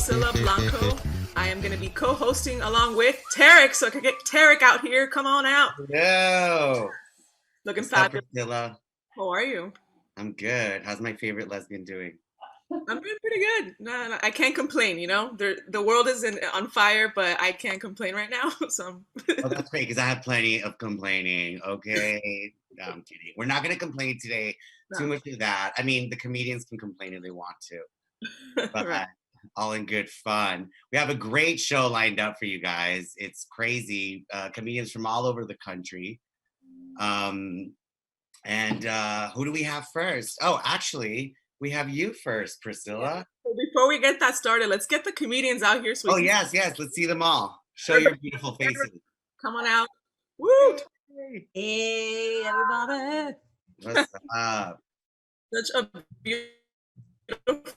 Priscilla Blanco. I am going to be co-hosting along with Tarek, so I can get Tarek out here. Come on out. Hello. Looking What's up, fabulous. Priscilla? How are you? I'm good. How's my favorite lesbian doing? I'm doing pretty good. No, I can't complain, you know? The world is on fire, but I can't complain right now. So Oh, that's great, because I have plenty of complaining, okay? No, I'm kidding. We're not going to complain today. Too no. much of that. I mean, the comedians can complain if they want to, but Right. all in good fun. We have a great show lined up for you guys. It's crazy. Comedians from all over the country. Um, and who do we have first? Oh, actually, we have you first, Yeah. Priscilla. So before we get that started, let's get the comedians out here so we Oh, can yes, yes. Let's see them all. Show your everybody, beautiful faces. come on out. Woo! Hey, Hey, everybody. what's up? Such a beautiful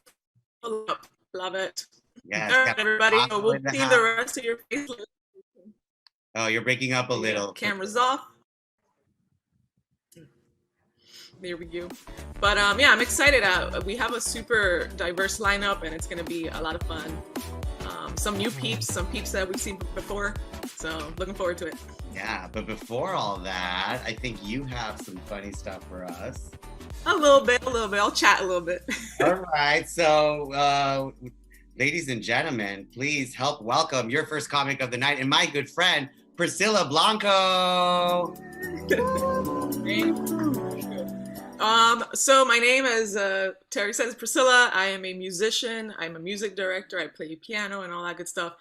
look. Love it. Yes, All yeah, right, everybody. So Oslo we'll in the see house. the rest of your face. Oh, you're breaking up a Yeah, little. cameras off. There we go. But yeah, I'm excited. We have a super diverse lineup, and it's gonna be a lot of fun. Some new peeps, some peeps that we've seen before. So looking forward to it. Yeah, but before all that, I think you have some funny stuff for us. A little bit. I'll chat a little bit. All right, so ladies and gentlemen, please help welcome your first comic of the night and my good friend, Priscilla Blanco. So my name, as Tarek says, Priscilla. I am a musician. I'm a music director. I play piano and all that good stuff.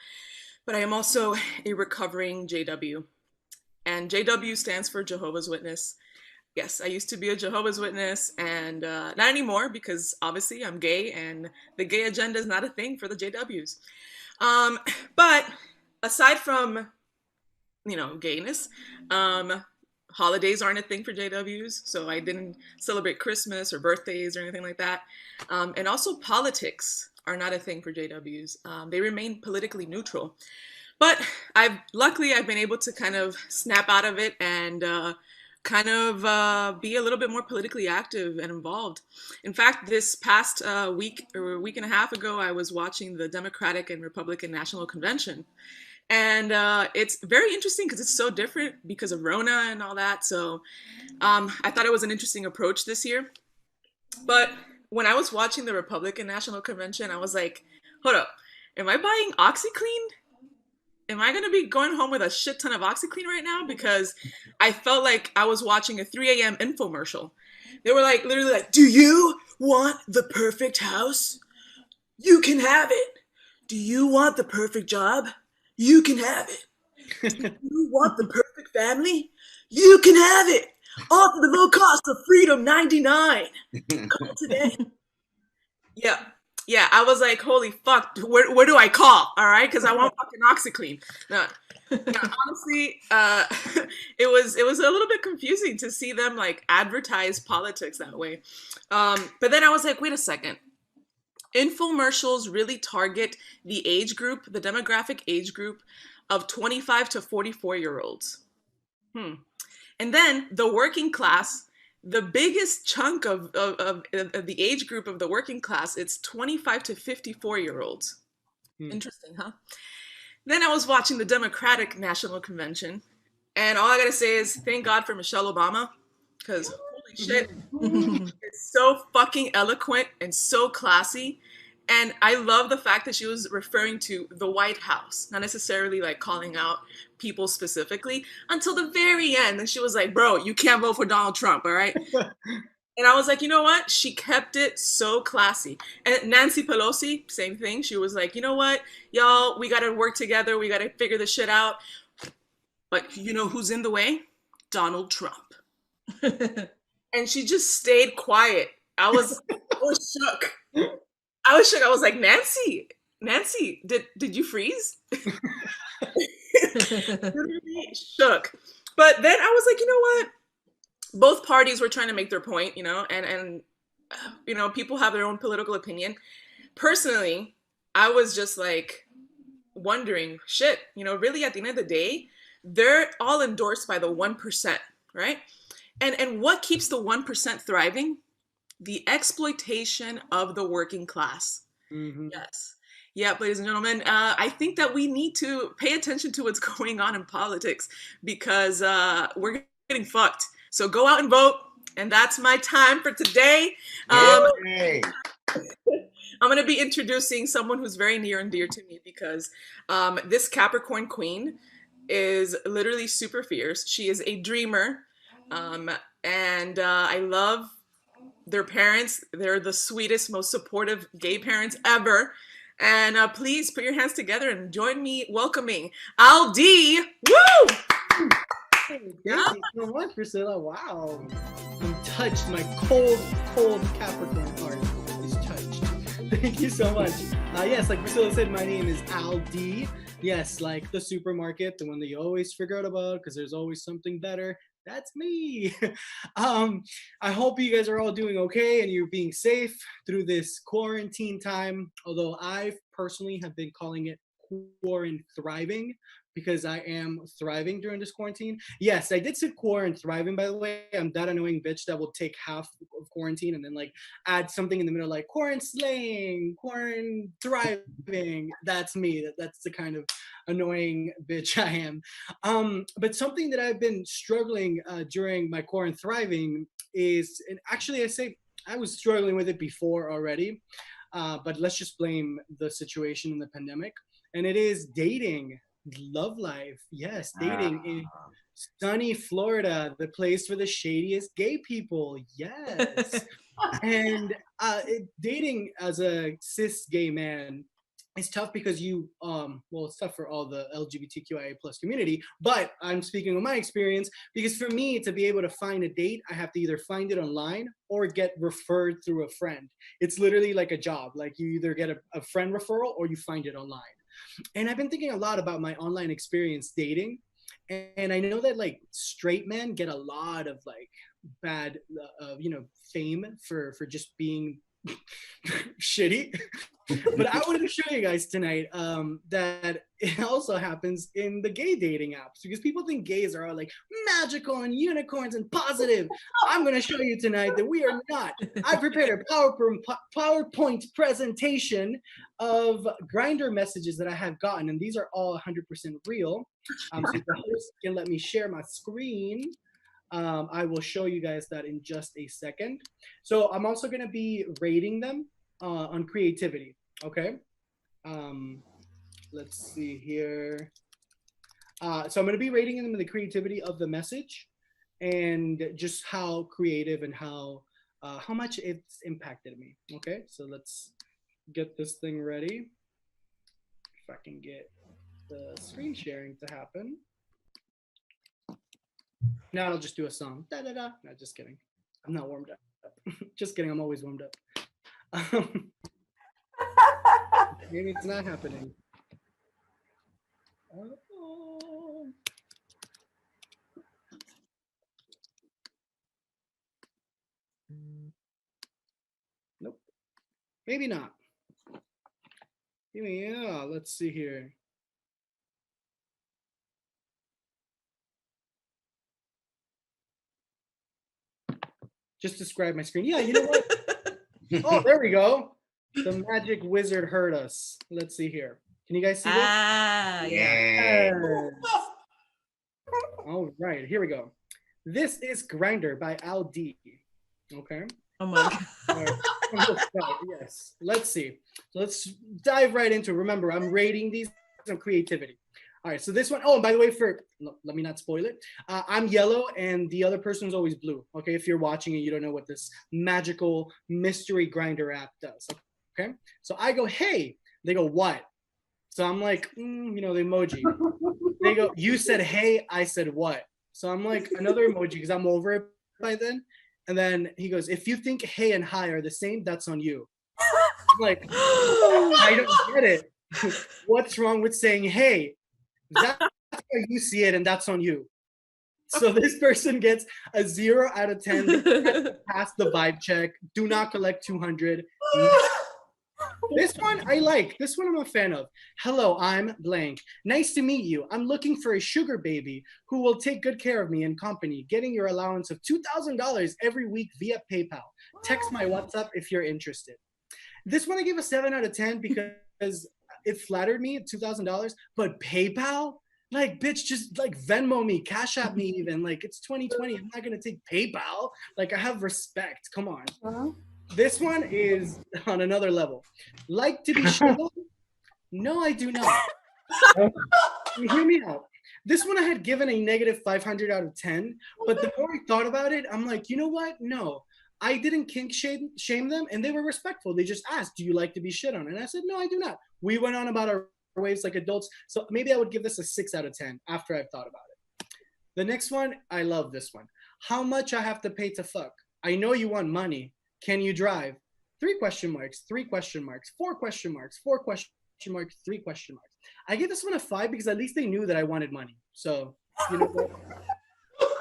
But I am also a recovering JW. And JW stands for Jehovah's Witness. Yes, I used to be a Jehovah's Witness, and not anymore, because obviously I'm gay and the gay agenda is not a thing for the JWs. But aside from, gayness, holidays aren't a thing for JWs, so I didn't celebrate Christmas or birthdays or anything like that. And also politics are not a thing for JWs. They remain politically neutral. But luckily I've been able to kind of snap out of it and be a little bit more politically active and involved. In fact, this past week or week and a half ago, I was watching the Democratic and Republican National Convention. And it's very interesting because it's so different because of Rona and all that. So I thought it was an interesting approach this year. But when I was watching the Republican National Convention, I was like, hold up, am I buying OxyClean? Am I going to be going home with a shit ton of OxyClean right now? Because I felt like I was watching a 3 a.m. infomercial. They were like, literally like, do you want the perfect house? You can have it. Do you want the perfect job? You can have it. Do you want the perfect family? You can have it. All for the low cost of freedom, 99. Call today. Yeah. Yeah, I was like, holy fuck, where do I call? All right, because I want fucking OxyClean. No, honestly, it was a little bit confusing to see them like advertise politics that way. But then I was like, wait a second. Infomercials really target the age group, the demographic age group of 25 to 44-year-olds. And then the working class, the biggest chunk of the age group of the working class, it's 25 to 54-year-olds. Interesting, huh? Then I was watching the Democratic National Convention, and all I gotta say is thank God for Michelle Obama, because holy shit, it's so fucking eloquent and so classy. And I love the fact that she was referring to the White House, not necessarily like calling out people specifically until the very end. And she was like, bro, you can't vote for Donald Trump, all right? And I was like, you know what? She kept it so classy. And Nancy Pelosi, same thing. She was like, you know what? Y'all, we got to work together. We got to figure this shit out. But you know who's in the way? Donald Trump. And she just stayed quiet. I was shook. I was like, Nancy, did you freeze? Literally shook. But then I was like, you know what? Both parties were trying to make their point, and people have their own political opinion. Personally, I was just like wondering, shit, really at the end of the day, they're all endorsed by the 1%, right? And what keeps the 1% thriving? The exploitation of the working class. Mm-hmm. Yes. Yeah, ladies and gentlemen, I think that we need to pay attention to what's going on in politics because we're getting fucked. So go out and vote. And that's my time for today. Yay! I'm going to be introducing someone who's very near and dear to me because this Capricorn queen is literally super fierce. She is a dreamer. Um, and I love their parents. They're the sweetest, most supportive gay parents ever. And please put your hands together and join me welcoming Aldi. Woo! Hey, thank you so much, Priscilla. Wow. I'm touched. My cold, cold Capricorn heart is touched. Thank you so much. Yes, like Priscilla said, my name is Aldi. Yes, like the supermarket, the one that you always figure out about because there's always something better. That's me. I hope you guys are all doing okay and you're being safe through this quarantine time. Although I personally have been calling it quarantine thriving because I am thriving during this quarantine. Yes, I did say quarantine thriving, by the way. I'm that annoying bitch that will take half of quarantine and then like add something in the middle like quarantine slaying, quarantine thriving. That's me. That's the kind of annoying bitch I am. But something that I've been struggling during my quarantine thriving is, and actually I say I was struggling with it before already, but let's just blame the situation in the pandemic. And it is dating, love life. Yes, dating in sunny Florida, the place for the shadiest gay people. Yes. And dating as a cis gay man is tough because well, it's tough for all the LGBTQIA plus community, but I'm speaking of my experience because for me to be able to find a date, I have to either find it online or get referred through a friend. It's literally like a job. Like you either get a friend referral or you find it online. And I've been thinking a lot about my online experience dating. And I know that like straight men get a lot of like bad, fame for just being shitty. But I wanted to show you guys tonight that it also happens in the gay dating apps because people think gays are all like magical and unicorns and positive. I'm going to show you tonight that we are not. I prepared a PowerPoint presentation of Grindr messages that I have gotten, and these are all 100% real. So if the host can let me share my screen. I will show you guys that in just a second. So I'm also going to be rating them on creativity. Okay. Let's see here. So I'm going to be rating them in the creativity of the message and just how creative and how much it's impacted me. Okay. So let's get this thing ready. If I can get the screen sharing to happen. Now I'll just do a song. Da da da. No, just kidding. I'm not warmed up. Just kidding. I'm always warmed up. Maybe it's not happening. Oh. Nope. Maybe not. Yeah, let's see here. Just describe my screen. Yeah, you know what? Oh, there we go. The magic wizard heard us. Let's see here. Can you guys see this? Yeah. Yay! Yes. All right, here we go. This is Grindr by Al D. Okay. Oh my God. Yes. Let's see. So let's dive right into it. Remember, I'm rating these on creativity. All right. So this one, oh, and by the way, let me not spoil it. I'm yellow and the other person's always blue. Okay. If you're watching and you don't know what this magical mystery Grindr app does. Okay. So I go, hey. They go, what? So I'm like, the emoji. They go, you said hey, I said what? So I'm like, another emoji because I'm over it by then. And then he goes, if you think hey and hi are the same, that's on you. I'm like, I don't get it. What's wrong with saying hey? That's how you see it, and that's on you. So this person gets a 0 out of 10. Pass the vibe check. Do not collect 200. This one I like. This one I'm a fan of. Hello, I'm blank. Nice to meet you. I'm looking for a sugar baby who will take good care of me and company, getting your allowance of $2,000 every week via PayPal. Text my WhatsApp if you're interested. This one I give a 7 out of 10 because it flattered me at $2,000, but PayPal, like, bitch, just like Venmo me, Cash App me even. Like, it's 2020. I'm not gonna take PayPal. Like, I have respect. Come on. This one is on another level. Like to be shit on? No, I do not. Hear me out. This one I had given a negative 500 out of 10, but the more I thought about it, I'm like, you know what? No, I didn't kink shame them, and they were respectful. They just asked, do you like to be shit on? And I said, no, I do not. We went on about our waves like adults, so maybe I would give this a 6 out of 10 after I've thought about it. The next one, I love this one. How much I have to pay to fuck? I know you want money. Can you drive? 3 question marks, 3 question marks, 4 question marks, 4 question marks, 3 question marks. I gave this one a 5 because at least they knew that I wanted money. So, you know what?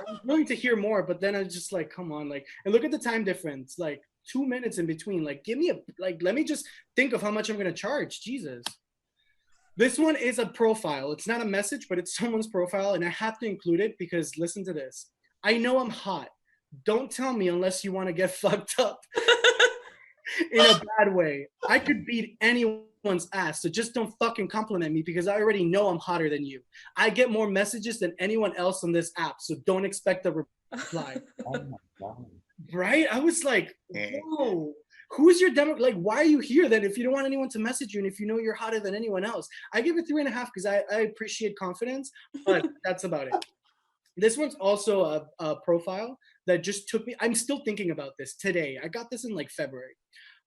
I'm willing to hear more, but then I was just like, come on, like, and look at the time difference, like 2 minutes in between. Like, give me a, like, let me just think of how much I'm gonna charge. Jesus. This one is a profile. It's not a message, but it's someone's profile, and I have to include it because listen to this. I know I'm hot. Don't tell me unless you want to get fucked up. In a bad way. I could beat anyone's ass, so just don't fucking compliment me because I already know I'm hotter than you. I get more messages than anyone else on this app, so don't expect a reply. Oh my God. Right? I was like, whoa. Who's your demo? Like, why are you here then if you don't want anyone to message you and if you know you're hotter than anyone else? I give it 3.5 because I appreciate confidence, but that's about it. This one's also a profile that just took me. I'm still thinking about this today. I got this in like February.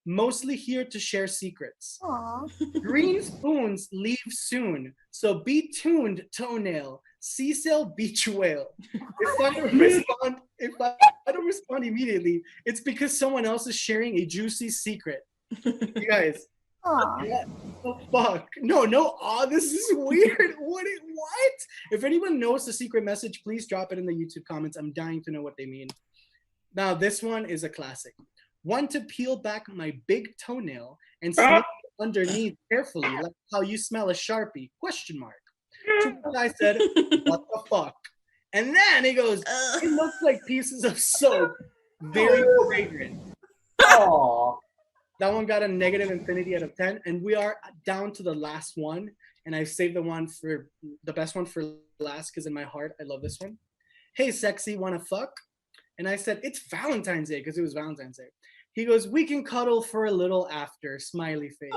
Mostly here to share secrets. Aww. Green spoons leave soon, so be tuned, toenail. Seasail beach whale. If I don't respond immediately, it's because someone else is sharing a juicy secret. You guys. Aww. Oh fuck. No. This is weird. What? If anyone knows the secret message, please drop it in the YouTube comments. I'm dying to know what they mean. Now, this one is a classic. Want to peel back my big toenail and sniff underneath carefully, like how you smell a Sharpie? Question mark. To which I said, what the fuck? And then he goes, it looks like pieces of soap. Very fragrant. Oh. That one got a negative infinity out of 10. And we are down to the last one. And I've saved the best one for last because in my heart, I love this one. Hey, sexy, wanna fuck? And I said, it's Valentine's Day because it was Valentine's Day. He goes, we can cuddle for a little after, smiley face.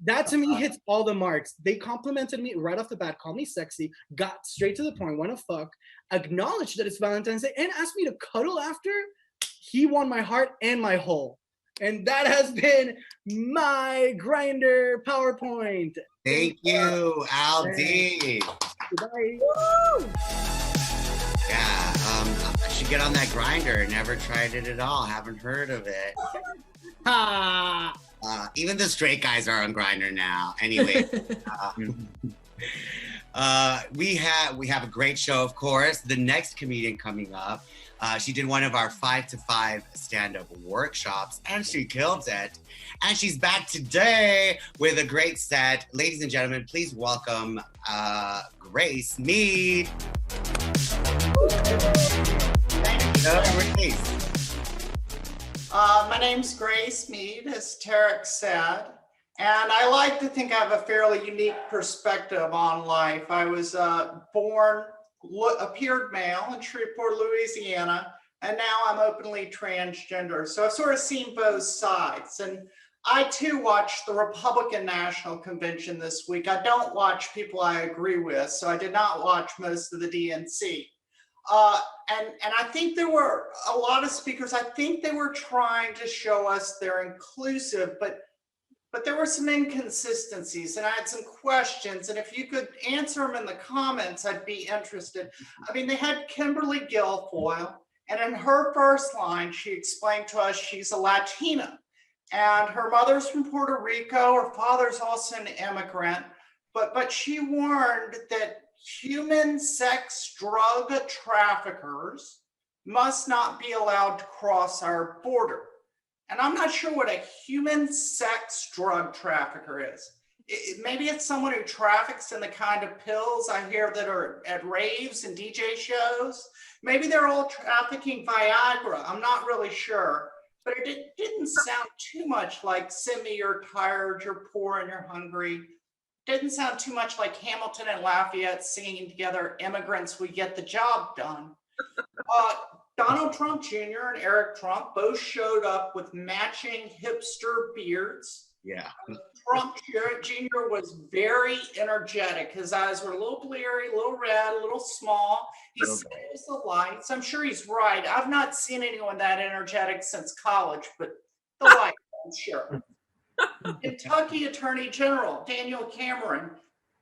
That to me hits all the marks. They complimented me right off the bat, called me sexy, got straight to the point, wanna fuck, acknowledged that it's Valentine's Day, and asked me to cuddle after. He won my heart and my whole. And that has been my Grindr PowerPoint. Thank you, Aldi. Goodbye. Yeah, I should get on that grinder. Never tried it at all. Haven't heard of it. Ha! Even the straight guys are on Grinder now. Anyway, we have a great show, of course. The next comedian coming up, she did one of our 5 to 5 stand-up workshops, and she killed it. And she's back today with a great set. Ladies and gentlemen, please welcome Grace Mead. My name's Grace Mead, as Tarek said, and I like to think I have a fairly unique perspective on life. I was appeared male in Shreveport, Louisiana, and now I'm openly transgender. So I've sort of seen both sides. And I too watched the Republican National Convention this week. I don't watch people I agree with, so I did not watch most of the DNC. And I think there were a lot of speakers. I think they were trying to show us they're inclusive, but there were some inconsistencies, and I had some questions. And if you could answer them in the comments, I'd be interested. I mean, they had Kimberly Guilfoyle, and in her first line, she explained to us she's a Latina, and her mother's from Puerto Rico. Her father's also an immigrant, but she warned that human sex drug traffickers must not be allowed to cross our border. And I'm not sure what a human sex drug trafficker is. Maybe it's someone who traffics in the kind of pills I hear that are at raves and DJ shows. Maybe they're all trafficking Viagra. I'm not really sure. but it didn't sound too much like send me you're tired, you're poor, and you're hungry. Didn't sound too much like Hamilton and Lafayette singing together, immigrants, we get the job done. Donald Trump Jr. and Eric Trump both showed up with matching hipster beards. Yeah. Trump Jr. was very energetic. His eyes were a little bleary, a little red, a little small. He said it was the lights. I'm sure he's right. I've not seen anyone that energetic since college, but the lights, I'm sure. Kentucky Attorney General Daniel Cameron,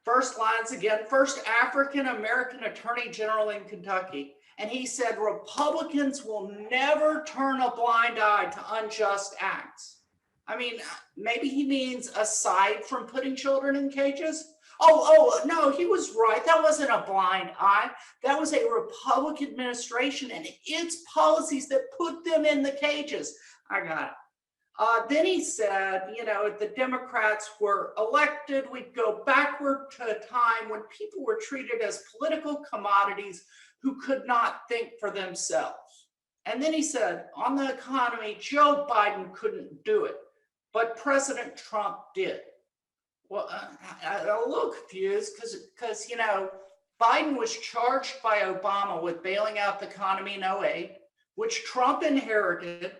first lines again, first African American Attorney General in Kentucky. And he said, Republicans will never turn a blind eye to unjust acts. I mean, maybe he means aside from putting children in cages. Oh, no, he was right. That wasn't a blind eye. That was a Republican administration and its policies that put them in the cages. I got it. Then he said, if the Democrats were elected, we'd go backward to a time when people were treated as political commodities who could not think for themselves. And then he said, on the economy, Joe Biden couldn't do it, but President Trump did. Well, I'm a little confused because Biden was charged by Obama with bailing out the economy in 2008, which Trump inherited.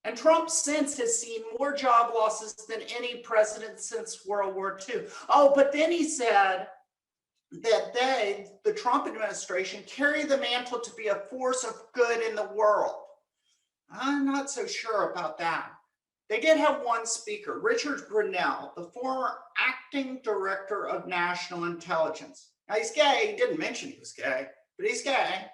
And Trump since has seen more job losses than any president since World War II. Oh, but then he said that the Trump administration, carry the mantle to be a force of good in the world. I'm not so sure about that. They did have one speaker, Richard Grenell, the former acting director of national intelligence. Now he's gay. He didn't mention he was gay, but he's gay.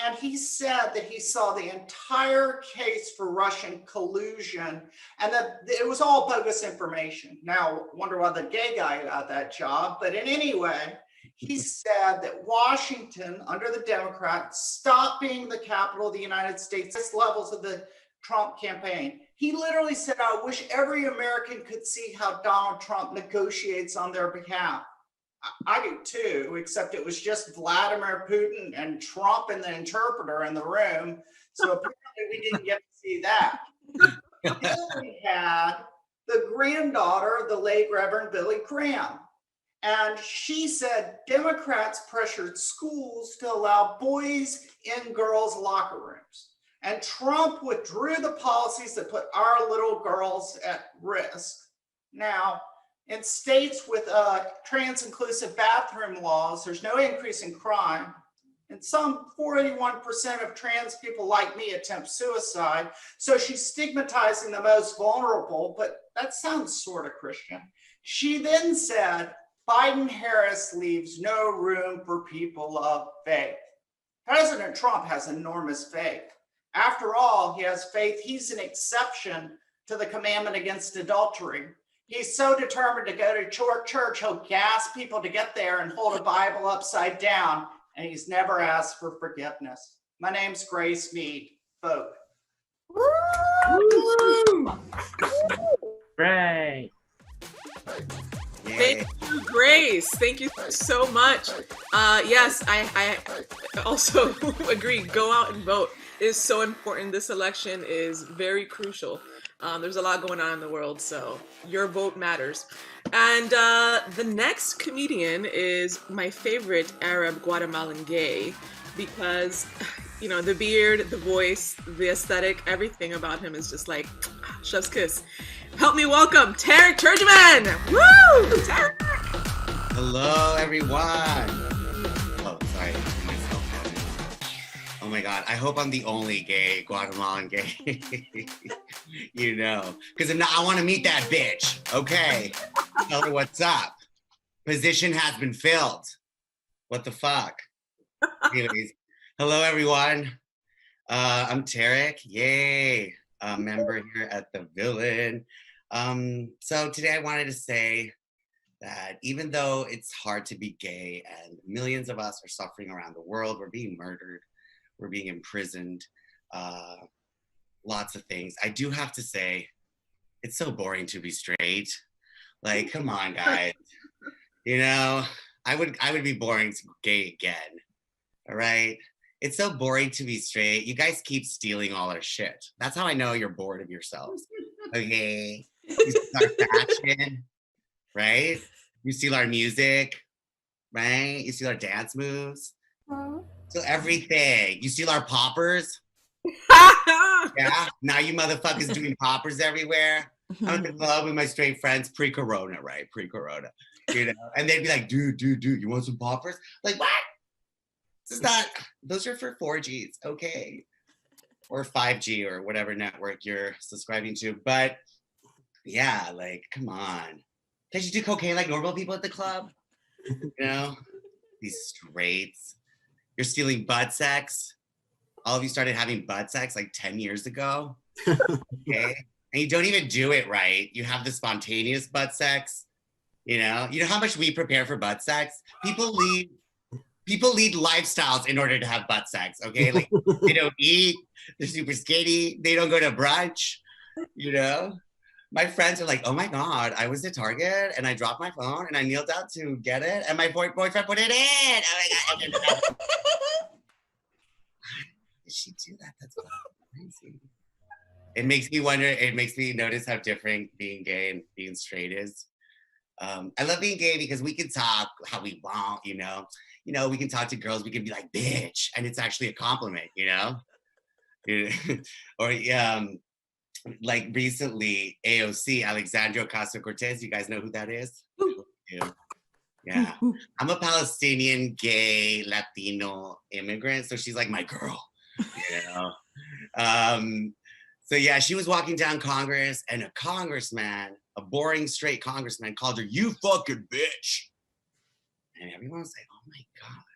And he said that he saw the entire case for Russian collusion and that it was all bogus information. Now, wonder why the gay guy got that job. But in any way, he said that Washington, under the Democrats, stopped being the capital of the United States, levels of the Trump campaign. He literally said, I wish every American could see how Donald Trump negotiates on their behalf. I do too, except it was just Vladimir Putin and Trump and the interpreter in the room. So apparently we didn't get to see that. Then we had the granddaughter of the late Reverend Billy Graham. And she said Democrats pressured schools to allow boys in girls' locker rooms. And Trump withdrew the policies that put our little girls at risk. Now, in states with trans-inclusive bathroom laws, there's no increase in crime. And some 41% of trans people like me attempt suicide. So she's stigmatizing the most vulnerable, but that sounds sort of Christian. She then said, Biden-Harris leaves no room for people of faith. President Trump has enormous faith. After all, he has faith. He's an exception to the commandment against adultery. He's so determined to go to church, he'll gas people to get there and hold a Bible upside down, and he's never asked for forgiveness. My name's Grace Mead, folk. Right. Thank you, Grace. Thank you so much. Yes, I also agree. Go out and vote. It is so important. This election is very crucial. There's a lot going on in the world, so your vote matters. And the next comedian is my favorite Arab Guatemalan gay because, the beard, the voice, the aesthetic, everything about him is just like chef's kiss. Help me welcome Tarek Turgeman. Woo! Tarek! Hello, everyone. Oh, sorry. Oh my God, I hope I'm the only gay Guatemalan gay, because if not, I want to meet that bitch. Okay, tell her what's up. Position has been filled. What the fuck? Anyways, hello everyone. I'm Tarek. Yay, a member here at the Villain. So today I wanted to say that even though it's hard to be gay and millions of us are suffering around the world, we're being murdered, we're being imprisoned, lots of things. I do have to say, it's so boring to be straight. Like, come on, guys. I would be boring to gay again. All right. It's so boring to be straight. You guys keep stealing all our shit. That's how I know you're bored of yourselves. Okay. You steal our fashion, right? You steal our music, right? You steal our dance moves. So everything. You steal our poppers. Yeah. Now you motherfuckers doing poppers everywhere. I'm at the club with my straight friends pre-corona, right? Pre-corona. You know, and they'd be like, dude, you want some poppers? Like, what? This is not, those are for 4Gs, okay? Or 5G or whatever network you're subscribing to. But yeah, like, come on. Can't you do cocaine like normal people at the club? You know, these straights. You're stealing butt sex. All of you started having butt sex like 10 years ago. Okay. And you don't even do it right. You have the spontaneous butt sex. You know how much we prepare for butt sex? People lead lifestyles in order to have butt sex, okay? Like they don't eat, they're super skinny, they don't go to brunch, you know? My friends are like, oh my God, I was at Target and I dropped my phone and I kneeled down to get it and my boyfriend put it in. Oh my God. Did she do that? That's crazy. It makes me wonder, it makes me notice how different being gay and being straight is. I love being gay because we can talk how we want, you know, we can talk to girls, we can be like, bitch, and it's actually a compliment, you know? Or like recently, AOC, Alexandria Ocasio-Cortez, you guys know who that is? Yeah. I'm a Palestinian, gay, Latino immigrant, so she's like my girl, you know? So yeah, she was walking down Congress and a congressman, a boring straight congressman called her, you fucking bitch. And everyone was like, oh my God.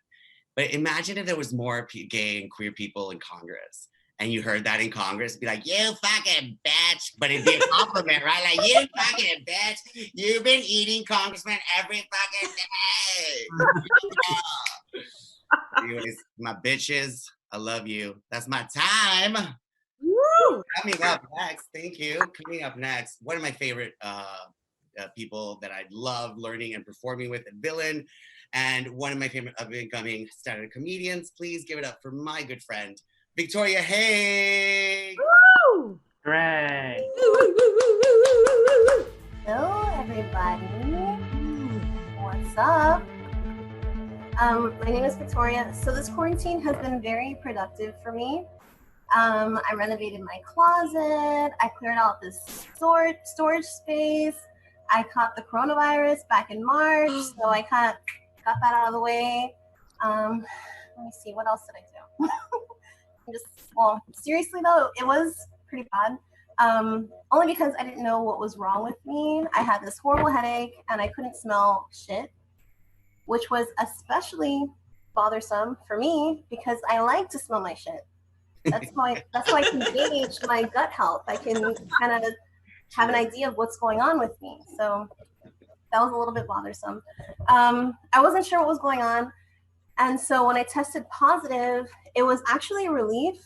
But imagine if there was more gay and queer people in Congress and you heard that in Congress, it'd be like, you fucking bitch. But it'd be a compliment, right? Like, you fucking bitch. You've been eating congressman every fucking day. Anyways, my bitches, I love you. That's my time. Woo! Coming up next, thank you. Coming up next, one of my favorite people that I love learning and performing with, and villain, and one of my favorite up-and-coming stand-up comedians. Please give it up for my good friend, Victoria Haig. Woo! Great. Hello, everybody. What's up? My name is Victoria. So this quarantine has been very productive for me. I renovated my closet. I cleared out this storage space. I caught the coronavirus back in March, so I got that out of the way. Let me see, what else did I do? Well, seriously though, it was pretty bad. Only because I didn't know what was wrong with me. I had this horrible headache and I couldn't smell shit, which was especially bothersome for me because I like to smell my shit. That's why I can gauge my gut health. I can kind of have an idea of what's going on with me. So that was a little bit bothersome. I wasn't sure what was going on. And so when I tested positive, it was actually a relief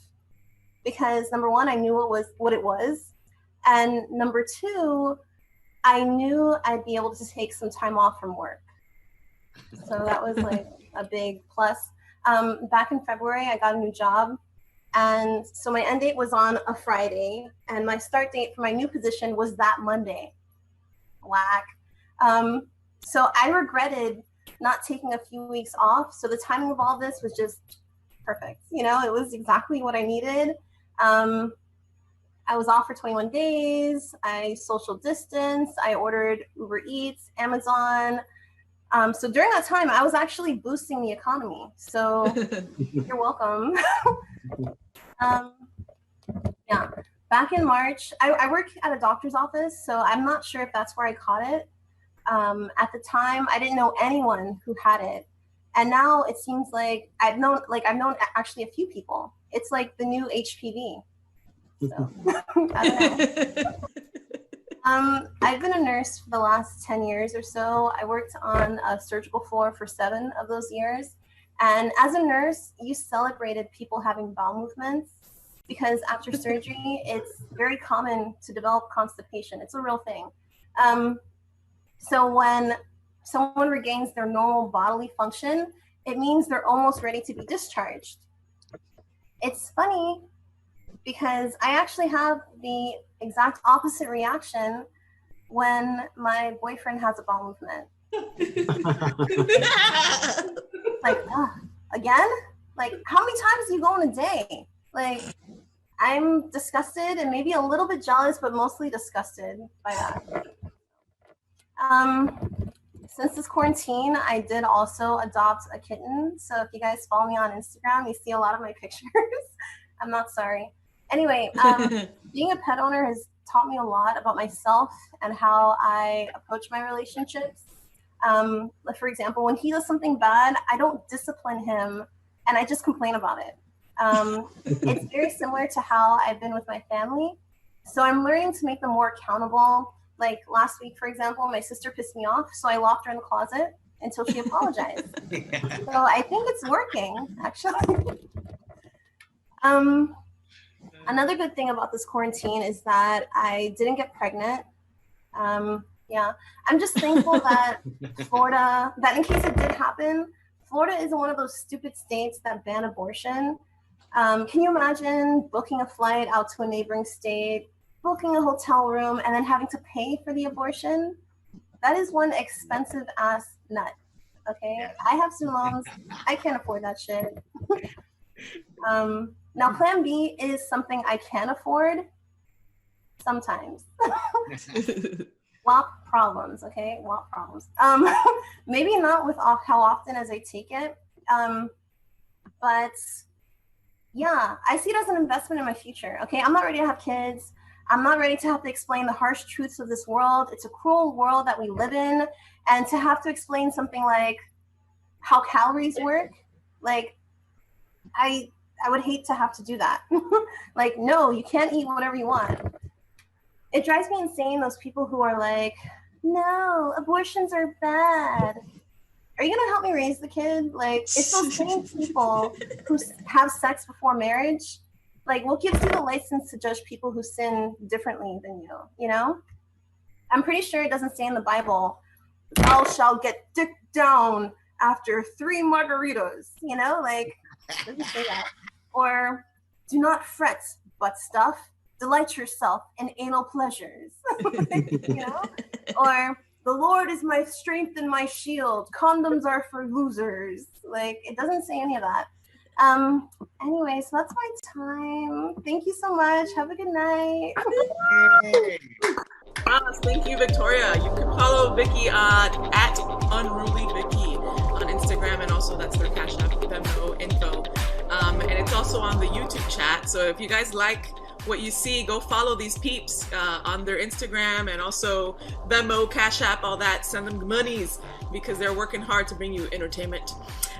because number one, I knew what it was. And number two, I knew I'd be able to take some time off from work. So that was like a big plus. Back in February, I got a new job. And so my end date was on a Friday, and my start date for my new position was that Monday. Whack. So I regretted not taking a few weeks off. So the timing of all this was just perfect. You know, it was exactly what I needed. I was off for 21 days. I social distanced. I ordered Uber Eats, Amazon. So during that time, I was actually boosting the economy. So you're welcome. Yeah, back in March, I work at a doctor's office, so I'm not sure if that's where I caught it. At the time, I didn't know anyone who had it, and now it seems like I've known actually a few people. It's like the new HPV. So I don't know. I've been a nurse for the last 10 years or so. I worked on a surgical floor for 7 of those years. And as a nurse, you celebrated people having bowel movements because after surgery, it's very common to develop constipation. It's a real thing. So when someone regains their normal bodily function, it means they're almost ready to be discharged. it's funny because I actually have the exact opposite reaction when my boyfriend has a bowel movement. Like, again? Like, how many times do you go in a day? Like, I'm disgusted and maybe a little bit jealous, but mostly disgusted by that. Since this quarantine, I did also adopt a kitten. So if you guys follow me on Instagram, you see a lot of my pictures. I'm not sorry. Anyway, being a pet owner has taught me a lot about myself and how I approach my relationships. Like for example, when he does something bad, I don't discipline him and I just complain about it. It's very similar to how I've been with my family. So I'm learning to make them more accountable. Like last week, for example, my sister pissed me off, so I locked her in the closet until she apologized. So I think it's working, actually. Another good thing about this quarantine is that I didn't get pregnant. Yeah, I'm just thankful that Florida, that in case it did happen, Florida isn't one of those stupid states that ban abortion. Can you imagine booking a flight out to a neighboring state, booking a hotel room, and then having to pay for the abortion? That is one expensive ass nut. Okay, I have student loans. I can't afford that shit. Now, Plan B is something I can afford sometimes. WAP problems, okay? WAP problems. Maybe not with how often as I take it, but yeah, I see it as an investment in my future, okay? I'm not ready to have kids. I'm not ready to have to explain the harsh truths of this world. It's a cruel world that we live in, and to have to explain something like how calories work, like, I would hate to have to do that. Like, no, you can't eat whatever you want. It drives me insane, those people who are like, no, abortions are bad. Are you gonna help me raise the kid? Like, it's those same people who have sex before marriage. Like, what gives you the license to judge people who sin differently than you, you know? I'm pretty sure it doesn't say in the Bible, thou shalt get dick down after 3 margaritas, you know? Like, it doesn't say that. Or, do not fret, but stuff. Delight yourself in anal pleasures, you know? Or, the Lord is my strength and my shield. Condoms are for losers. Like, it doesn't say any of that. Anyway, so that's my time. Thank you so much. Have a good night. Thank you, Victoria. You can follow Vicky at UnrulyVicky on Instagram, and also that's their Cash App, Venmo info. And it's also on the YouTube chat. So if you guys like what you see, go follow these peeps on their Instagram, and also Venmo, Cash App, all that. Send them monies because they're working hard to bring you entertainment.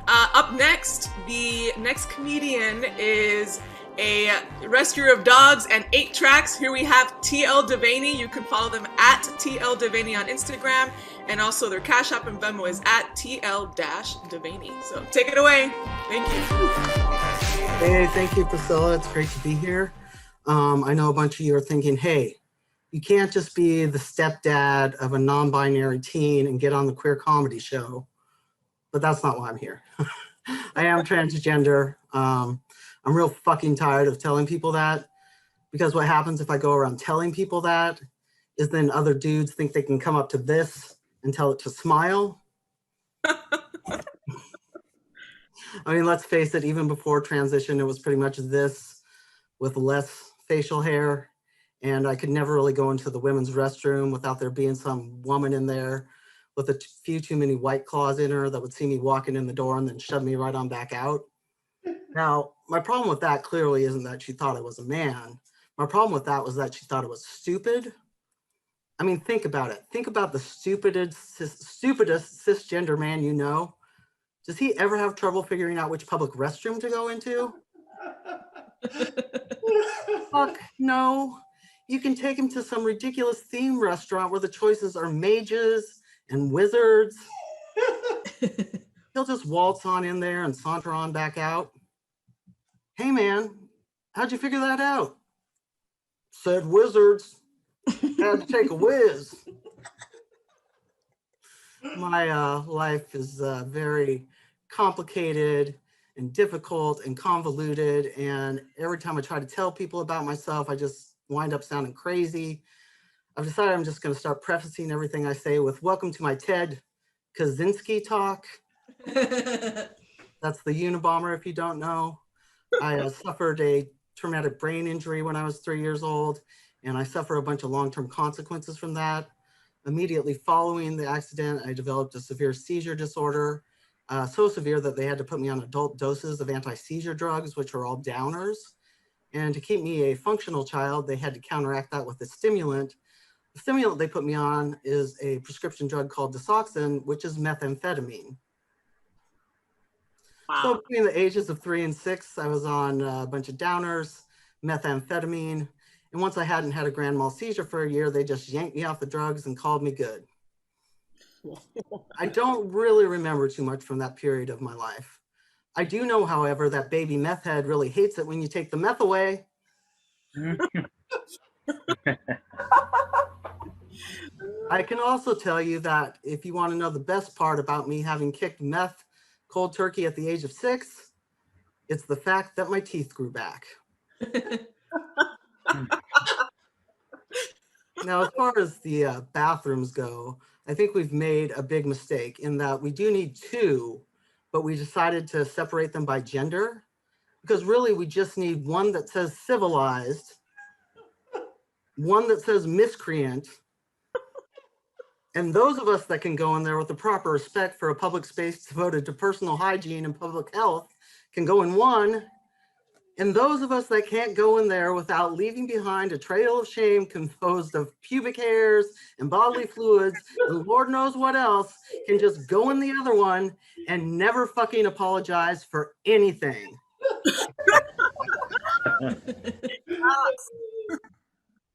Up next, the next comedian is a rescuer of dogs and 8 tracks. Here we have TL Devaney. You can follow them at TL Devaney on Instagram, and also their Cash App and Venmo is at TL-Devaney. So take it away. Thank you. Hey, thank you, Priscilla. It's great to be here. I know a bunch of you are thinking, hey, you can't just be the stepdad of a non-binary teen and get on the queer comedy show. But that's not why I'm here. I am transgender. I'm real fucking tired of telling people that, because what happens if I go around telling people that is then other dudes think they can come up to this and tell it to smile. I mean, let's face it, even before transition, it was pretty much this with less facial hair. And I could never really go into the women's restroom without there being some woman in there with a few too many White Claws in her that would see me walking in the door and then shove me right on back out. Now, my problem with that clearly isn't that she thought I was a man. My problem with that was that she thought it was stupid. I mean, think about it. Think about the stupidest cisgender man you know. Does he ever have trouble figuring out which public restroom to go into? Fuck no. You can take him to some ridiculous theme restaurant where the choices are mages and wizards. He'll just waltz on in there and saunter on back out. Hey man, how'd you figure that out? Said wizards. Had to take a whiz. My life is very complicated and difficult and convoluted. And every time I try to tell people about myself, I just wind up sounding crazy. I've decided I'm just going to start prefacing everything I say with welcome to my Ted Kaczynski talk. That's the Unabomber, if you don't know. I suffered a traumatic brain injury when I was 3 years old, and I suffer a bunch of long-term consequences from that. Immediately following the accident, I developed a severe seizure disorder, so severe that they had to put me on adult doses of anti-seizure drugs, which are all downers. And to keep me a functional child, they had to counteract that with a stimulant. The stimulant they put me on is a prescription drug called Desoxyn, which is methamphetamine. Wow. So between the ages of 3 and 6, I was on a bunch of downers, methamphetamine. And once I hadn't had a grand mal seizure for a year, they just yanked me off the drugs and called me good. I don't really remember too much from that period of my life. I do know, however, that baby meth head really hates it when you take the meth away. I can also tell you that if you want to know the best part about me having kicked meth cold turkey at the age of 6, it's the fact that my teeth grew back. Now, as far as the bathrooms go, I think we've made a big mistake in that we do need 2, but we decided to separate them by gender, because really we just need one that says civilized, one that says miscreant, and those of us that can go in there with the proper respect for a public space devoted to personal hygiene and public health can go in one. And those of us that can't go in there without leaving behind a trail of shame composed of pubic hairs and bodily fluids and Lord knows what else can just go in the other one and never fucking apologize for anything.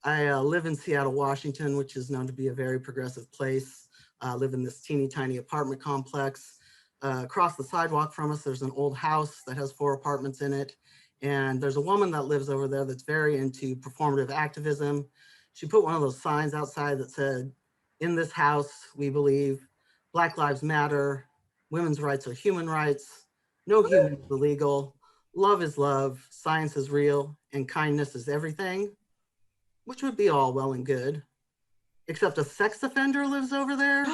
I live in Seattle, Washington, which is known to be a very progressive place. I live in this teeny tiny apartment complex. Across the sidewalk from us, there's an old house that has 4 apartments in it. And there's a woman that lives over there that's very into performative activism. She put one of those signs outside that said, "In this house, we believe Black Lives Matter, women's rights are human rights, no human is illegal, love is love, science is real, and kindness is everything," which would be all well and good, except a sex offender lives over there.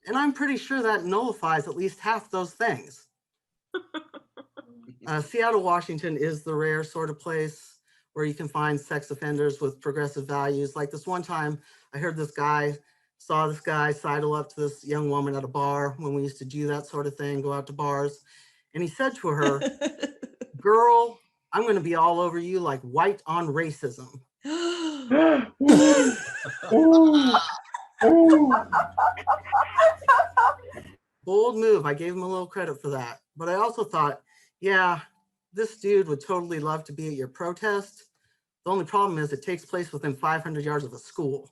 And I'm pretty sure that nullifies at least half those things. Seattle, Washington is the rare sort of place where you can find sex offenders with progressive values. Like this one time, I heard saw this guy sidle up to this young woman at a bar when we used to do that sort of thing, go out to bars. And he said to her, "Girl, I'm going to be all over you like white on racism." Bold move. I gave him a little credit for that. But I also thought, yeah, this dude would totally love to be at your protest. The only problem is it takes place within 500 yards of a school.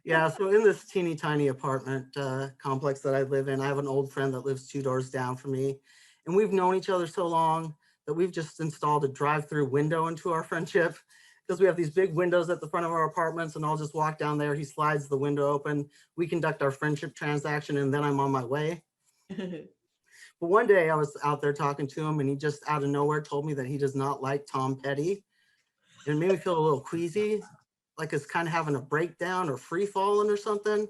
Yeah, so in this teeny tiny apartment complex that I live in, I have an old friend that lives 2 doors down from me. And we've known each other so long that we've just installed a drive-through window into our friendship, because we have these big windows at the front of our apartments, and I'll just walk down there. He slides the window open. We conduct our friendship transaction, and then I'm on my way. But one day I was out there talking to him, and he just out of nowhere told me that he does not like Tom Petty. And it made me feel a little queasy, like it's kind of having a breakdown or free falling or something.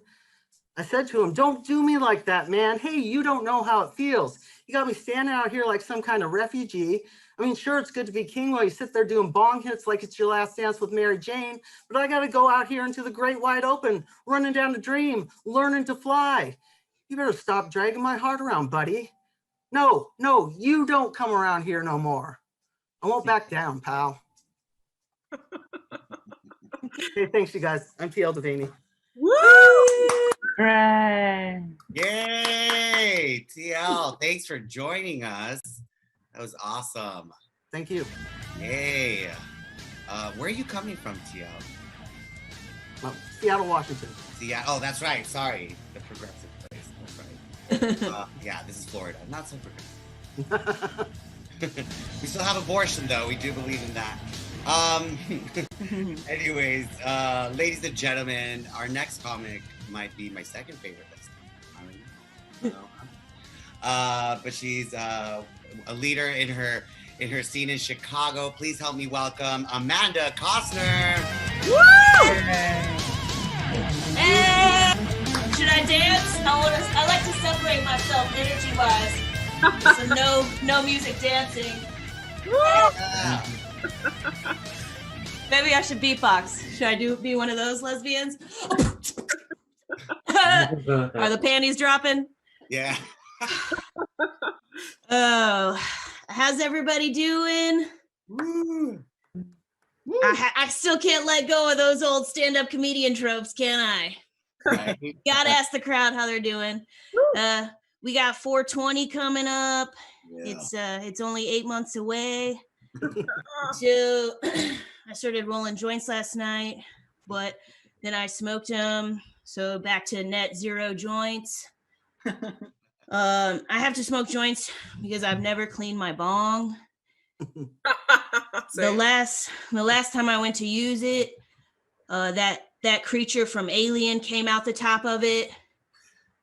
I said to him, "Don't do me like that, man. Hey, you don't know how it feels. You got me standing out here like some kind of refugee. I mean, sure, it's good to be king while you sit there doing bong hits like it's your last dance with Mary Jane, but I got to go out here into the great wide open, running down the dream, learning to fly. You better stop dragging my heart around, buddy. No, you don't come around here no more. I won't back down, pal." Hey, thanks, you guys. I'm TL Devaney. Woo! Hooray! Yay! TL, thanks for joining us. That was awesome. Thank you. Yay. Where are you coming from, TL? Well, Seattle, Washington. Oh, that's right. Sorry. The progressive place. That's right. Yeah, this is Florida. Not so progressive. We still have abortion, though. We do believe in that. Anyways, ladies and gentlemen, our next comic might be my second favorite this time. I don't know. But she's a leader in her scene in Chicago. Please help me welcome Amanda Costner. Hey! Should I dance? I like to separate myself energy-wise. So no music dancing. Yeah. Maybe I should beatbox. Should I be one of those lesbians? Are the panties dropping? Yeah. Oh, how's everybody doing? Woo. I still can't let go of those old stand-up comedian tropes, can I? Right. Gotta ask the crowd how they're doing. We got 420 coming up. Yeah. It's only 8 months away. So I started rolling joints last night, but then I smoked them. So back to net zero joints. I have to smoke joints because I've never cleaned my bong. The last time I went to use it, that creature from Alien came out the top of it,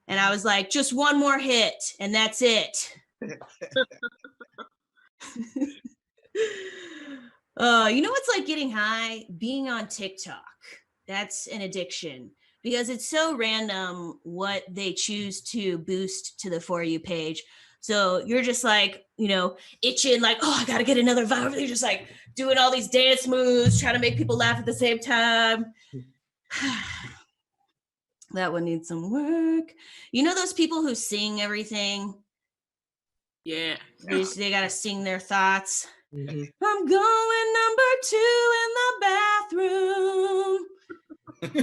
and I was like, just one more hit, and that's it. You know what's like getting high? Being on TikTok. That's an addiction because it's so random what they choose to boost to the For You page. So you're just like, itching like, oh, I got to get another viral. You're just like doing all these dance moves, trying to make people laugh at the same time. That would need some work. You know those people who sing everything? Yeah. They got to sing their thoughts. Mhm. I'm going number 2 in the bathroom.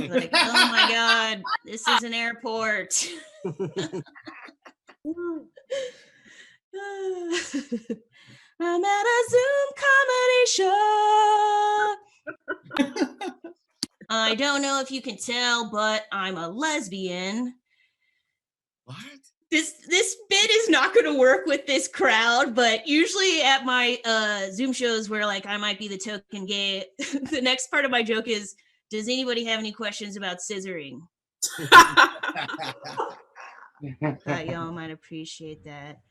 Like, oh my God, this is an airport. I'm at a Zoom comedy show. I don't know if you can tell, but I'm a lesbian. What? This bit is not going to work with this crowd, but usually at my Zoom shows where like I might be the token gay, the next part of my joke is, does anybody have any questions about scissoring? Thought y'all might appreciate that.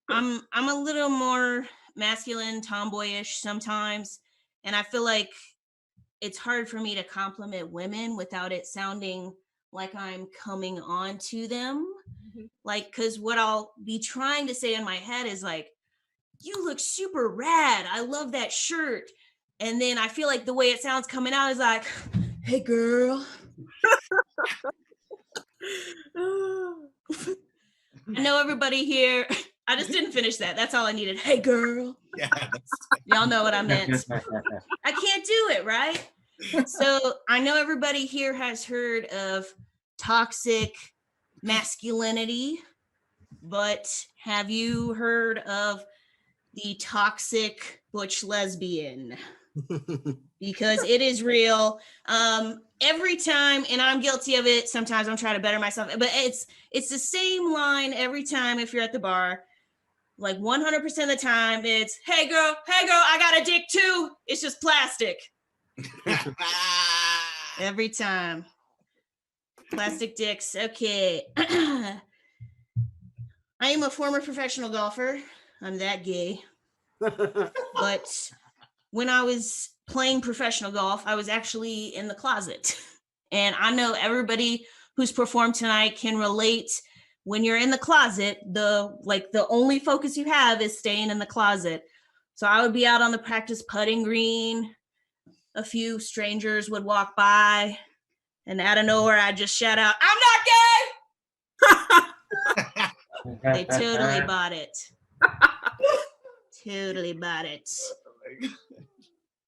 I'm a little more masculine, tomboyish sometimes, and I feel like it's hard for me to compliment women without it sounding like I'm coming on to them. Like, because what I'll be trying to say in my head is like, you look super rad. I love that shirt. And then I feel like the way it sounds coming out is like, hey, girl. I know everybody here. I just didn't finish that. That's all I needed. Hey, girl. Yeah. Y'all know what I meant. I can't do it, right? So I know everybody here has heard of toxic masculinity, but have you heard of the toxic butch lesbian? Because it is real. Every time, and I'm guilty of it. Sometimes I'm trying to better myself, but it's the same line every time. If you're at the bar, like 100% of the time, it's hey girl, I got a dick too. It's just plastic. Every time. Plastic dicks. Okay. I am a former professional golfer. I'm that gay. But when I was playing professional golf, I was actually in the closet. And I know everybody who's performed tonight can relate. When you're in the closet, the only focus you have is staying in the closet. So I would be out on the practice putting green. A few strangers would walk by, and out of nowhere, I'd just shout out, I'm not gay! They totally bought it. Totally bought it.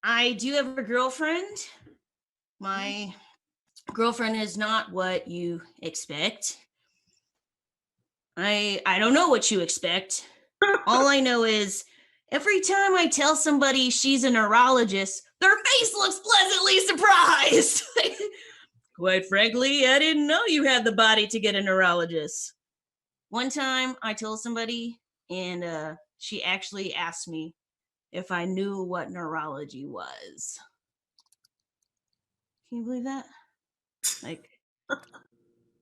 I do have a girlfriend. My girlfriend is not what you expect. I don't know what you expect. All I know is every time I tell somebody she's a neurologist, their face looks pleasantly surprised. Quite frankly, I didn't know you had the body to get a neurologist. One time I told somebody, and she actually asked me if I knew what neurology was. Can you believe that? Like,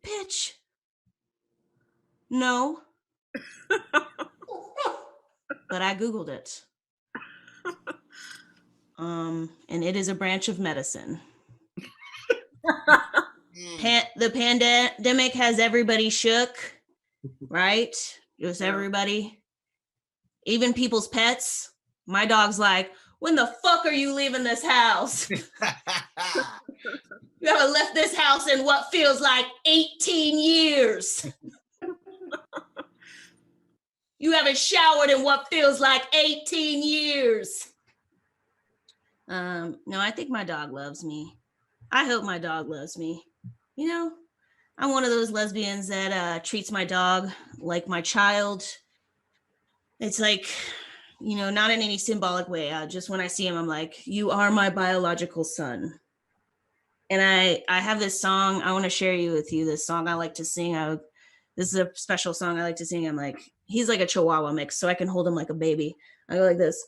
bitch, No, but I Googled it. And it is a branch of medicine. The pandemic has everybody shook, right? Just everybody, even people's pets. My dog's like, when the fuck are you leaving this house? You haven't left this house in what feels like 18 years. You haven't showered in what feels like 18 years. No, I think my dog loves me. I hope my dog loves me. You know, I'm one of those lesbians that treats my dog like my child. It's like, you know, not in any symbolic way. Just when I see him, I'm like, you are my biological son. And I have this song. I want to share with you this song I like to sing. This is a special song I like to sing. I'm like, he's like a Chihuahua mix, so I can hold him like a baby. I go like this.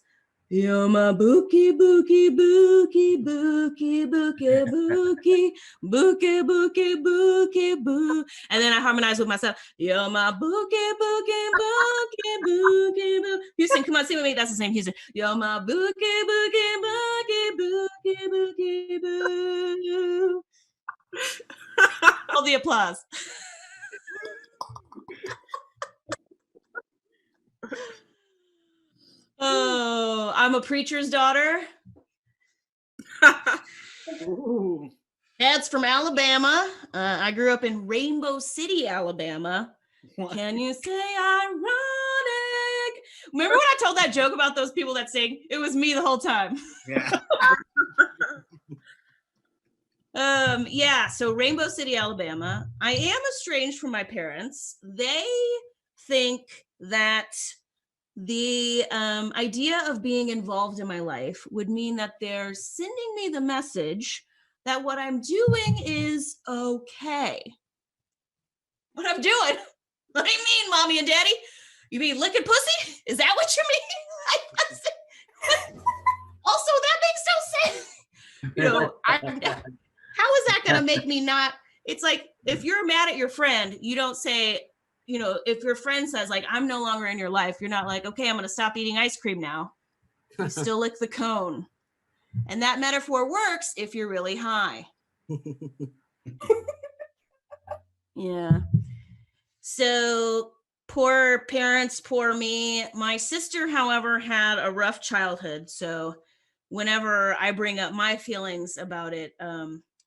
You're my bookie, bookie, bookie, bookie, bookie, bookie, bookie, bookie, bookie, boo. And then I harmonize with myself. You're my bookie, bookie, bookie, bookie, boo. Houston, come on, sing with me. That's the same Houston. You're my bookie, bookie, bookie, bookie, bookie, boo. All the applause. Oh, I'm a preacher's daughter. Ooh. Dad's from Alabama. I grew up in Rainbow City, Alabama. What? Can you say ironic? Remember when I told that joke about those people that sing? It was me the whole time. Yeah. Yeah, so Rainbow City, Alabama. I am estranged from my parents. They think that the idea of being involved in my life would mean that they're sending me the message that what I'm doing is okay. What I'm doing? What do you mean, mommy and daddy? You mean licking pussy? Is that what you mean? Also, that makes no sense. You know, how is that going to make me not? It's like, if you're mad at your friend, you don't say, you know, if your friend says like, I'm no longer in your life, you're not like, okay, I'm going to stop eating ice cream now. You still lick the cone. And that metaphor works if you're really high. Yeah. So poor parents, poor me. My sister, however, had a rough childhood. So whenever I bring up my feelings about it,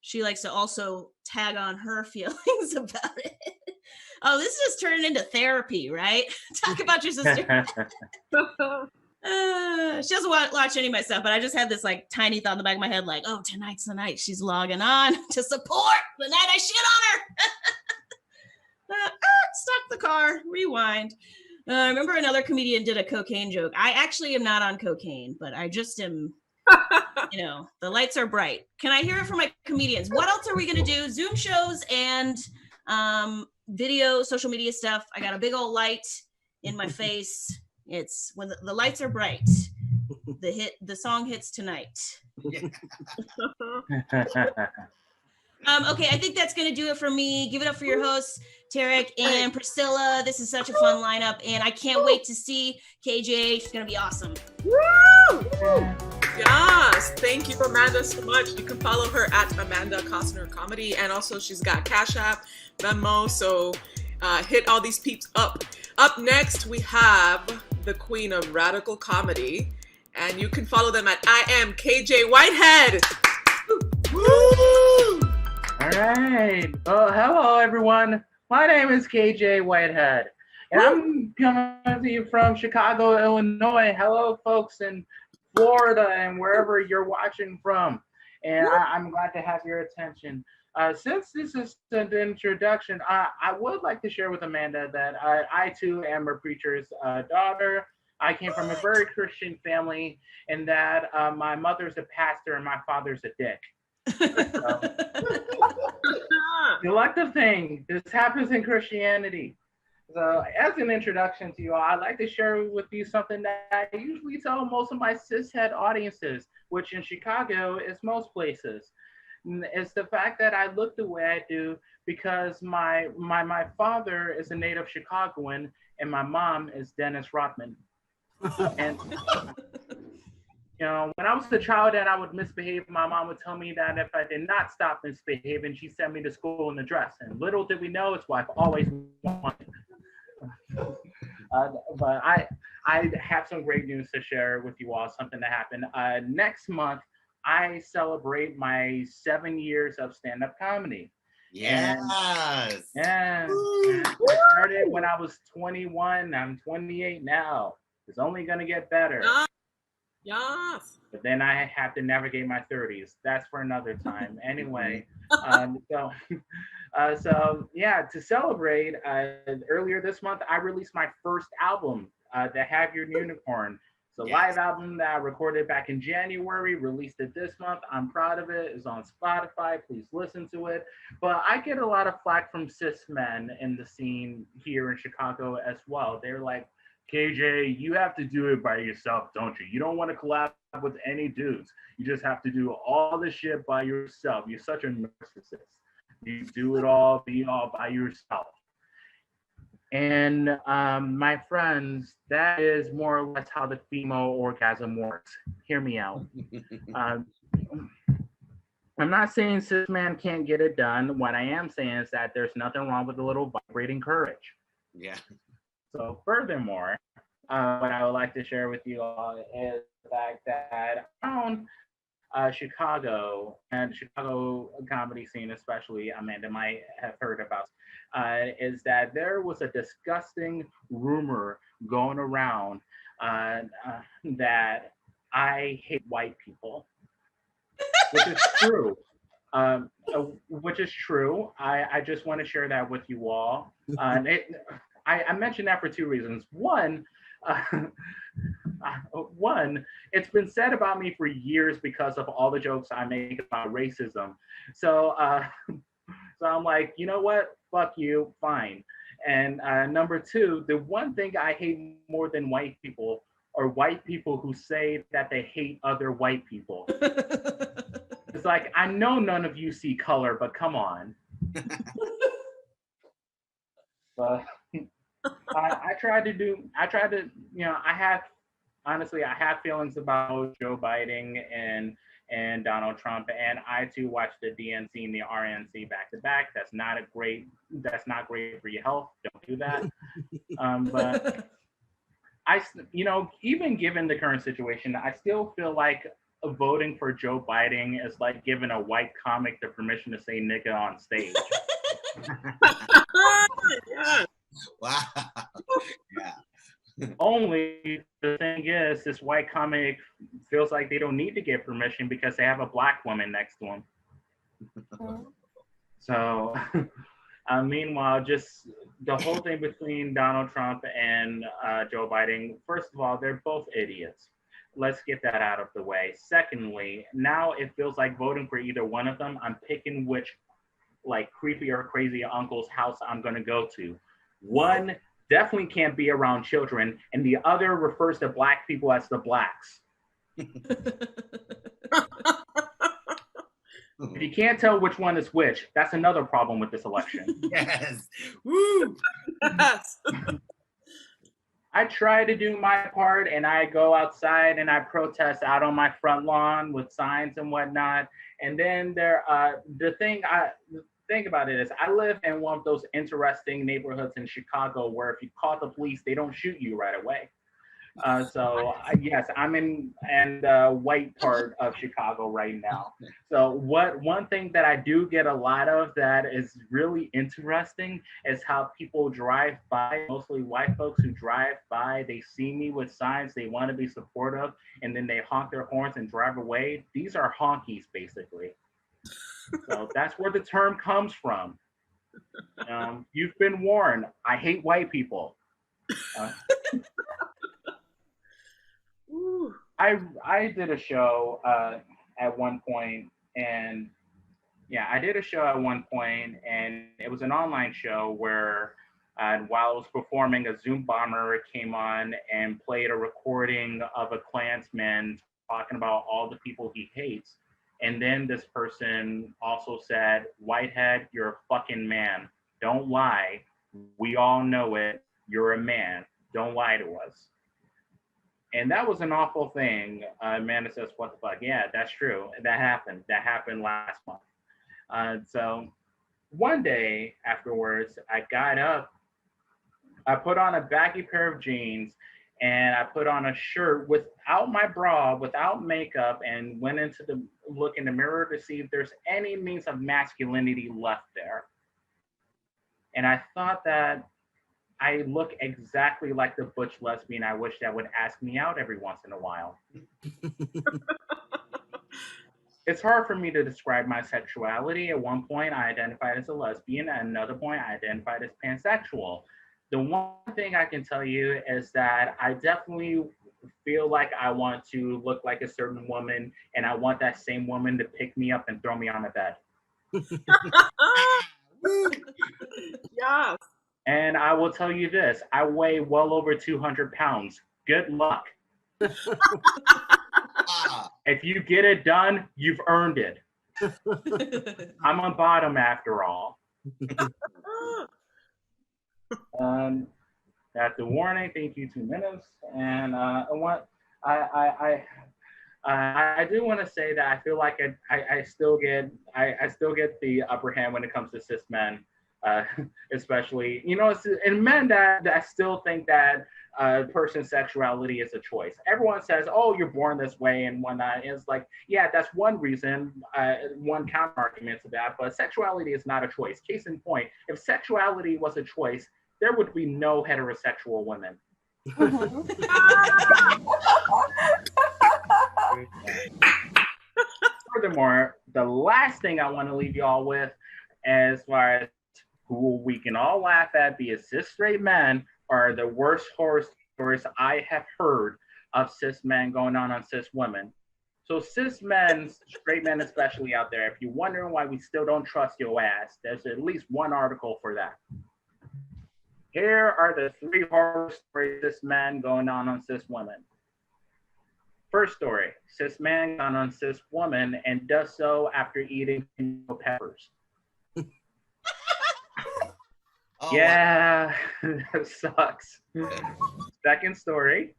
she likes to also tag on her feelings about it. Oh, this is just turning into therapy, right? Talk about your sister. She doesn't watch any of my stuff, but I just had this like tiny thought in the back of my head, like, oh, tonight's the night she's logging on to support the night I shit on her. Stop the car, rewind. I remember another comedian did a cocaine joke. I actually am not on cocaine, but I just am, you know, the lights are bright. Can I hear it from my comedians? What else are we going to do? Zoom shows and video, social media stuff. I got a big old light in my face. It's when the lights are bright. The song hits tonight. Okay, I think that's going to do it for me. Give it up for your hosts, Tarek and Priscilla. This is such a fun lineup, and I can't wait to see KJ. She's going to be awesome. Woo! Yes, thank you, Amanda, so much. You can follow her at Amanda Costner Comedy, and also she's got Cash App, Venmo, so hit all these peeps up. Up next, we have the queen of radical comedy, and you can follow them at I am KJ Whitehead. Woo! All right. Well, hello, everyone. My name is KJ Whitehead, and I'm coming to you from Chicago, Illinois. Hello, folks in Florida and wherever you're watching from. And I'm glad to have your attention. Since this is an introduction, I would like to share with Amanda that I too am a preacher's daughter. I came from a very Christian family, and that my mother's a pastor and my father's a dick. Elective thing. This happens in Christianity. So as an introduction to you all, I'd like to share with you something that I usually tell most of my cishet audiences, which in Chicago is most places. It's the fact that I look the way I do because my father is a native Chicagoan and my mom is Dennis Rodman. And when I was a child and I would misbehave, my mom would tell me that if I did not stop misbehaving, she'd send me to school in a dress. And little did we know, it's what I've always wanted. But I have some great news to share with you all, something that happened. Next month, I celebrate my 7 years of stand-up comedy. Yes. Yeah. I started when I was 21. I'm 28 now. It's only going to get better. Yes. But then I have to navigate my 30s. That's for another time. Anyway, so yeah, to celebrate, earlier this month, I released my first album, The Have Your Unicorn. It's a live album that I recorded back in January, released it this month. I'm proud of it. It's on Spotify. Please listen to it. But I get a lot of flack from cis men in the scene here in Chicago as well. They're like, KJ, you have to do it by yourself, don't you? You don't want to collab with any dudes. You just have to do all the shit by yourself. You're such a narcissist. You do it all, be all by yourself. And my friends, that is more or less how the female orgasm works. Hear me out. I'm not saying cis man can't get it done. What I am saying is that there's nothing wrong with a little vibrating courage. Yeah. So furthermore, what I would like to share with you all is the fact that around Chicago and Chicago comedy scene, especially Amanda might have heard about, is that there was a disgusting rumor going around that I hate white people, which is true. Which is true. I just want to share that with you all. I mentioned that for two reasons. One, it's been said about me for years because of all the jokes I make about racism. So I'm like, you know what? Fuck you, fine. And number two, the one thing I hate more than white people are white people who say that they hate other white people. It's like, I know none of you see color, but come on. But I have feelings about Joe Biden and Donald Trump, and I too watched the DNC and the RNC back to back. That's not great for your health. Don't do that. But even given the current situation, I still feel like voting for Joe Biden is like giving a white comic the permission to say nigga on stage. Yeah. Wow. Yeah. Only the thing is, this white comic feels like they don't need to get permission because they have a black woman next to him. So, meanwhile, just the whole thing between Donald Trump and Joe Biden, first of all, they're both idiots. Let's get that out of the way. Secondly, now it feels like voting for either one of them, I'm picking which like creepy or crazy uncle's house I'm going to go to. One definitely can't be around children, and the other refers to black people as the blacks. If you can't tell which one is which, that's another problem with this election. Yes. Woo. Yes. I try to do my part, and I go outside and I protest out on my front lawn with signs and whatnot. And then the thing about it is I live in one of those interesting neighborhoods in Chicago where if you call the police, they don't shoot you right away. Yes, I'm in the white part of Chicago right now. So one thing that I do get a lot of that is really interesting is how people drive by, mostly white folks who drive by, they see me with signs, they want to be supportive, and then they honk their horns and drive away. These are honkies, basically. So that's where the term comes from. You've been warned. I hate white people. I did a show at one point, and it was an online show where while I was performing, a Zoom bomber came on and played a recording of a Klansman talking about all the people he hates. And then this person also said, Whitehead, you're a fucking man. Don't lie. We all know it. You're a man. Don't lie to us. And that was an awful thing. Amanda says, what the fuck? Yeah, that's true. That happened. That happened last month. So one day afterwards, I got up, I put on a baggy pair of jeans, and I put on a shirt without my bra, without makeup, and went into the look in the mirror to see if there's any means of masculinity left there. And I thought that I look exactly like the butch lesbian I wish that would ask me out every once in a while. It's hard for me to describe my sexuality. At one point, I identified as a lesbian. At another point, I identified as pansexual. The one thing I can tell you is that I definitely feel like I want to look like a certain woman, and I want that same woman to pick me up and throw me on the bed. Yeah. And I will tell you this, I weigh well over 200 pounds. Good luck. If you get it done, you've earned it. I'm on bottom after all. After warning, thank you, 2 minutes. And I do want to say that I feel like I still get the upper hand when it comes to cis men, especially, you know, and men that still think that person's sexuality is a choice. Everyone says, oh, you're born this way and whatnot. It's like, yeah, that's one reason, one counter argument to that, but sexuality is not a choice. Case in point, if sexuality was a choice, there would be no heterosexual women. Furthermore, the last thing I want to leave y'all with, as far as who we can all laugh at, be it cis straight men, are the worst horror stories I have heard of cis men going on cis women. So cis men, straight men especially out there, if you're wondering why we still don't trust your ass, there's at least one article for that. Here are the 3 horror stories cis men going on cis women. First story, cis man gone on cis woman and does so after eating peppers. Oh, yeah, that sucks. Second story,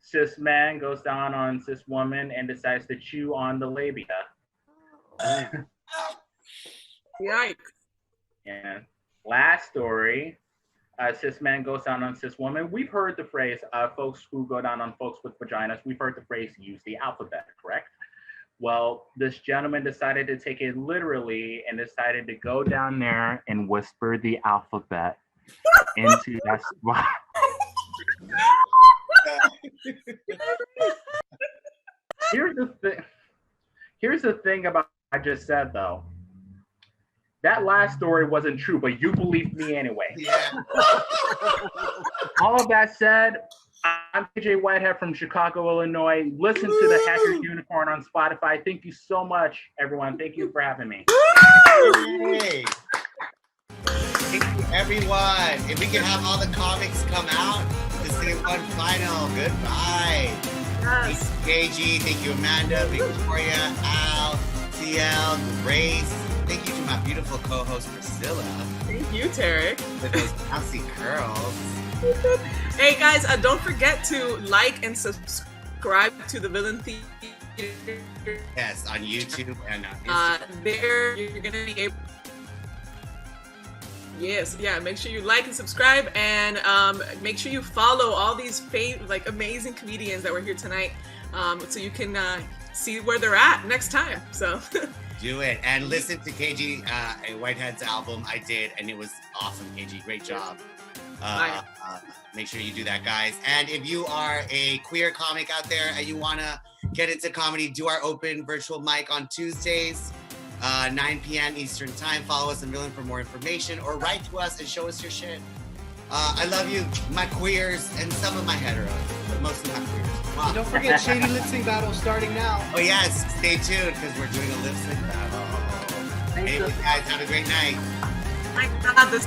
cis man goes down on cis woman and decides to chew on the labia. Yikes. Yeah. Last story, cis man goes down on cis woman. We've heard the phrase, folks who go down on folks with vaginas, we've heard the phrase use the alphabet, correct? Well, this gentleman decided to take it literally and decided to go down there and whisper the alphabet into that spot. Here's the thing about what I just said though. That last story wasn't true, but you believed me anyway. Yeah. All of that said, I'm KJ Whitehead from Chicago, Illinois. Listen to the Hacker Unicorn on Spotify. Thank you so much, everyone. Thank you for having me. Hey. Thank you, everyone. If we can have all the comics come out to say one final goodbye. Yes. Thank you, KG. Thank you, Amanda, Victoria, Al, TL, Grace. Thank you to my beautiful co-host, Priscilla. Thank you, Tarek. With those bouncy curls. Hey guys, don't forget to like and subscribe to the Villain Theater. Yes, on YouTube and Instagram. There you're gonna be able. Yes, yeah. Make sure you like and subscribe, and make sure you follow all these amazing comedians that were here tonight, so you can see where they're at next time. So. Do it and listen to KG Whitehead's album. I did, and it was awesome. KG, great job. Make sure you do that, guys. And if you are a queer comic out there and you want to get into comedy, do our open virtual mic on Tuesdays, 9 p.m. Eastern time. Follow us on Villain for more information, or write to us and show us your shit. I love you, my queers, and some of my heteros, but mostly my queers. Wow. And don't forget Shady Lip Sync Battle starting now. Oh yes, stay tuned because we're doing a lip sync battle. Anyway, guys, have a great night. My God, this.